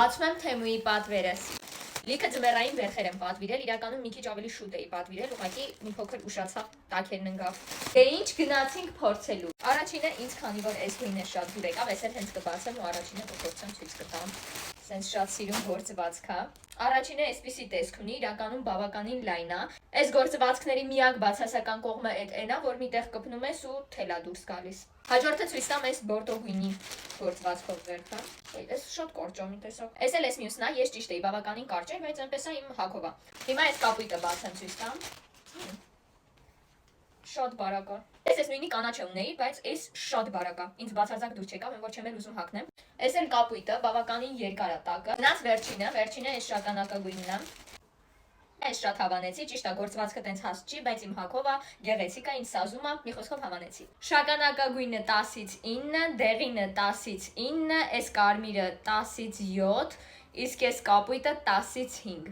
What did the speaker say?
Բացում եմ Թեմուի պատվերս։ Լիքը ձմեռային վերխեր եմ պատվիրել, իրականում մի քիչ ավելի շուտ էի պատվիրել, ուղղակի մի փոքր ուշացա, տաքերն ընկավ։ Դե ինչ գնացինք փորձելու։ Առաջինը ինձ քանի որ այս գույնը շատ դուր եկավ, ես էլ հենց կբացեմ ու առաջինը կփորձեմ ցույց կտամ։ Սենց շատ սիրուն գործվածք է։ Առաջինը այսպիսի տեսք ունի, իրականում բավականին լայն է։ Այս գործվածքների միակ բացասական կողմը այն է, որ միտեղ կպնում ես ու թելա դուրս գալիս։ Հաջորդը ցույց տամ այս բորդո գույնի գործվածքով վերքը։ Այս շատ կարճ է տեսակ։ Այս էլ էս մյուսն է, ես ճիշտ էի, բավականին կարճ է, բայց այնպես է իմ հագով է։ Հիմա այս կապույտը բացեմ ցույց տամ։ Շատ բարակ է։ Այս նույնի կանաչը ունեի, բայց այս շատ բարակ է։ Ինձ բացարձակ դուր չեկավ, որ չեմ էլ ուզում հագնեմ։ Այս էլ կապույտը բավականին երկար է տակը։ Գնաց վերջինը այս շագանակագույնն է։ Այս շատ հավանեցի, ճիշտ է, գործվածքը տենց հաստ չի, բայց իմ հագով է, գեղեցիկ է, ինձ սազում է, մի խոսքով հավանեցի։ Շագանակագույնը 10-ից 9, դեղինը 10-ից 9, այս կարմիրը 10-ից 7, իսկ այս կապույտը 10-ից 5։